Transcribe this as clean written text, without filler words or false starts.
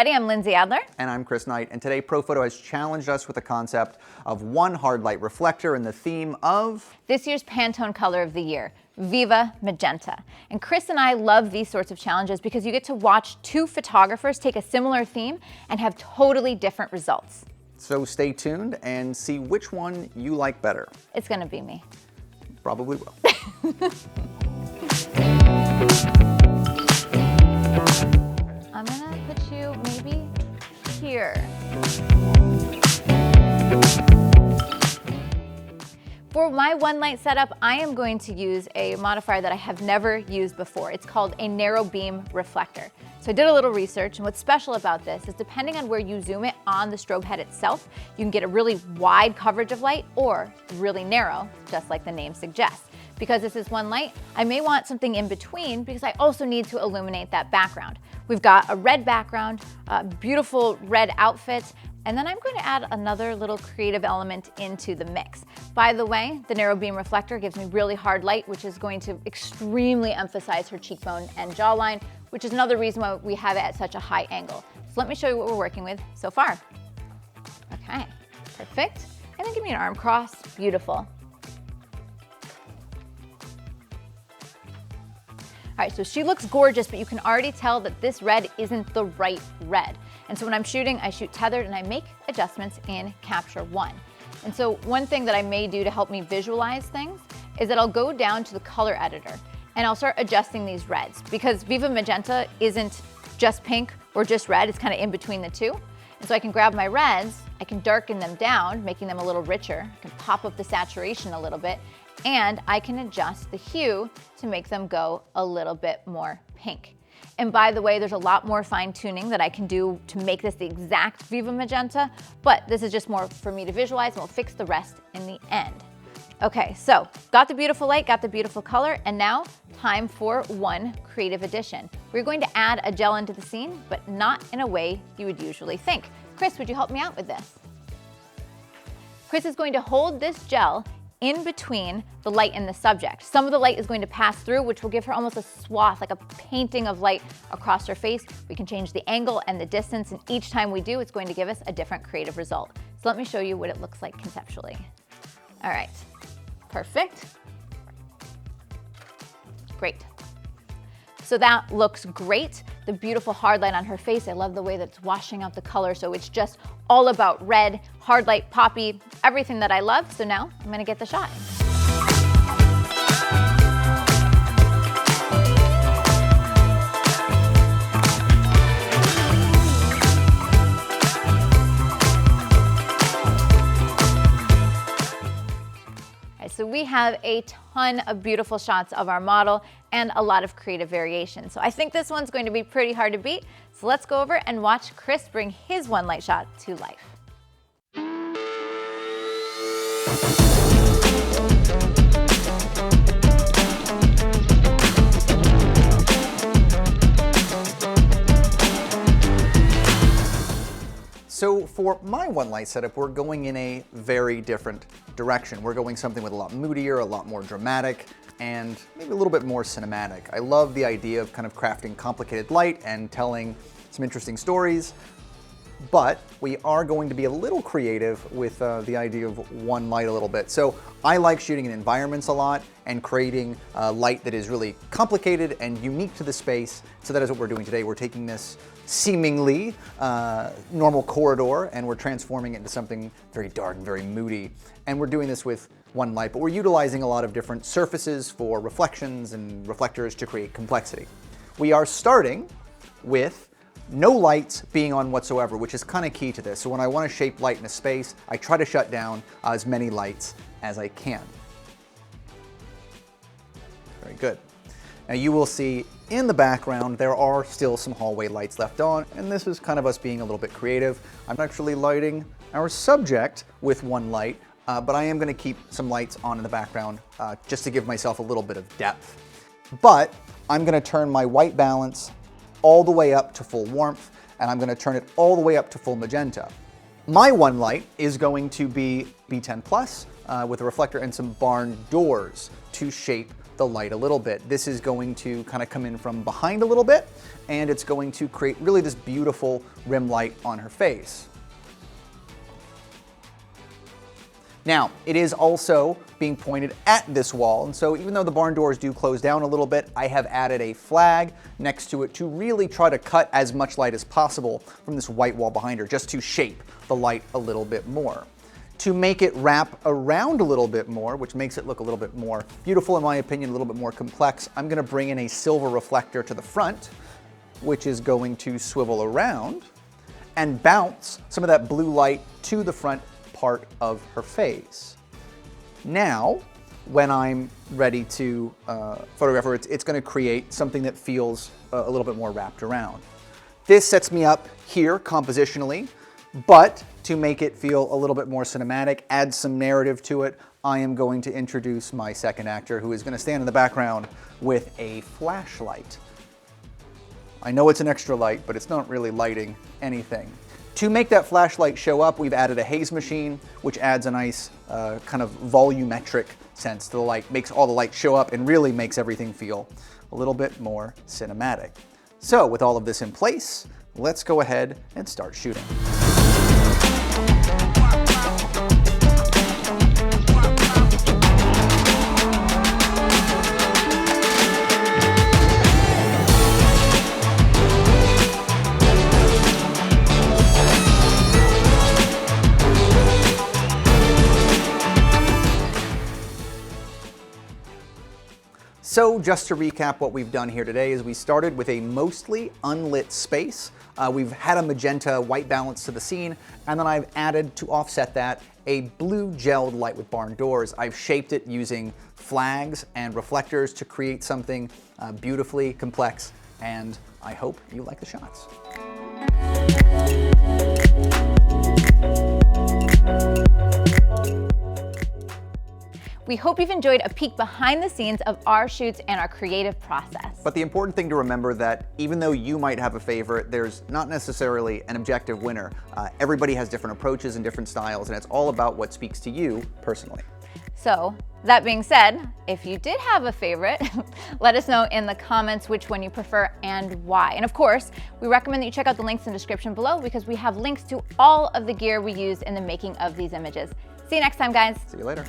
everybody, I'm Lindsay Adler. And I'm Chris Knight, and today Profoto has challenged us with the concept of one hard light reflector and the theme of this year's Pantone color of the year, Viva Magenta. And Chris and I love these sorts of challenges because you get to watch two photographers take a similar theme and have totally different results. So stay tuned and see which one you like better. It's gonna be me. Probably will. I'm gonna put you maybe here. For my one light setup, I am going to use a modifier that I have never used before. It's called a narrow beam reflector. So I did a little research, and what's special about this is depending on where you zoom it on the strobe head itself, you can get a really wide coverage of light or really narrow, just like the name suggests. Because this is one light, I may want something in between because I also need to illuminate that background. We've got a red background, a beautiful red outfit, and then I'm going to add another little creative element into the mix. By the way, the narrow beam reflector gives me really hard light, which is going to extremely emphasize her cheekbone and jawline, which is another reason why we have it at such a high angle. So let me show you what we're working with so far. Okay, perfect. And then give me an arm cross, beautiful. All right, so she looks gorgeous, but you can already tell that this red isn't the right red. And so when I'm shooting, I shoot tethered and I make adjustments in Capture One. And so one thing that I may do to help me visualize things is that I'll go down to the color editor and I'll start adjusting these reds because Viva Magenta isn't just pink or just red, it's kind of in between the two. And so I can grab my reds, I can darken them down, making them a little richer, I can pop up the saturation a little bit, and I can adjust the hue to make them go a little bit more pink. And by the way, there's a lot more fine tuning that I can do to make this the exact Viva Magenta, but this is just more for me to visualize and we'll fix the rest in the end. Okay, so got the beautiful light, got the beautiful color, and now time for one creative addition. We're going to add a gel into the scene, but not in a way you would usually think. Chris, would you help me out with this? Chris is going to hold this gel in between the light and the subject. Some of the light is going to pass through, which will give her almost a swath, like a painting of light across her face. We can change the angle and the distance, and each time we do, it's going to give us a different creative result. So let me show you what it looks like conceptually. All right, perfect. Great. So that looks great. The beautiful hard light on her face, I love the way that it's washing out the color, so it's just all about red, hard light, poppy, everything that I love. So now I'm gonna get the shot. So we have a ton of beautiful shots of our model and a lot of creative variation. So I think this one's going to be pretty hard to beat. So let's go over and watch Chris bring his one light shot to life. So for my one light setup, we're going in a very different direction. We're going something with a lot moodier, a lot more dramatic, and maybe a little bit more cinematic. I love the idea of kind of crafting complicated light and telling some interesting stories, but we are going to be a little creative with the idea of one light a little bit. So I like shooting in environments a lot and creating light that is really complicated and unique to the space. So that is what we're doing today. We're taking this seemingly normal corridor and we're transforming it into something very dark and very moody. And we're doing this with one light, but we're utilizing a lot of different surfaces for reflections and reflectors to create complexity. We are starting with no lights being on whatsoever, which is kind of key to this. So when I want to shape light in a space, I try to shut down as many lights as I can. Very good. Now you will see in the background there are still some hallway lights left on, and this is kind of us being a little bit creative. I'm actually lighting our subject with one light, but I am going to keep some lights on in the background just to give myself a little bit of depth. But I'm going to turn my white balance all the way up to full warmth, and I'm going to turn it all the way up to full magenta. My one light is going to be B10 Plus with a reflector and some barn doors to shape the light a little bit. This is going to kind of come in from behind a little bit, and it's going to create really this beautiful rim light on her face. Now, it is also being pointed at this wall, and so even though the barn doors do close down a little bit, I have added a flag next to it to really try to cut as much light as possible from this white wall behind her, just to shape the light a little bit more. To make it wrap around a little bit more, which makes it look a little bit more beautiful in my opinion, a little bit more complex, I'm gonna bring in a silver reflector to the front, which is going to swivel around and bounce some of that blue light to the front part of her face. Now, when I'm ready to photograph her, it's going to create something that feels a little bit more wrapped around. This sets me up here compositionally, but to make it feel a little bit more cinematic, add some narrative to it, I am going to introduce my second actor, who is going to stand in the background with a flashlight. I know it's an extra light, but it's not really lighting anything. To make that flashlight show up, we've added a haze machine, which adds a nice kind of volumetric sense to the light, makes all the light show up and really makes everything feel a little bit more cinematic. So with all of this in place, let's go ahead and start shooting. So just to recap what we've done here today is we started with a mostly unlit space. We've had a magenta white balance to the scene, and then I've added, to offset that, a blue gelled light with barn doors. I've shaped it using flags and reflectors to create something beautifully complex, and I hope you like the shots. We hope you've enjoyed a peek behind the scenes of our shoots and our creative process. But the important thing to remember that even though you might have a favorite, there's not necessarily an objective winner. Everybody has different approaches and different styles, and it's all about what speaks to you personally. So, that being said, if you did have a favorite, let us know in the comments which one you prefer and why. And of course, we recommend that you check out the links in the description below because we have links to all of the gear we use in the making of these images. See you next time, guys. See you later.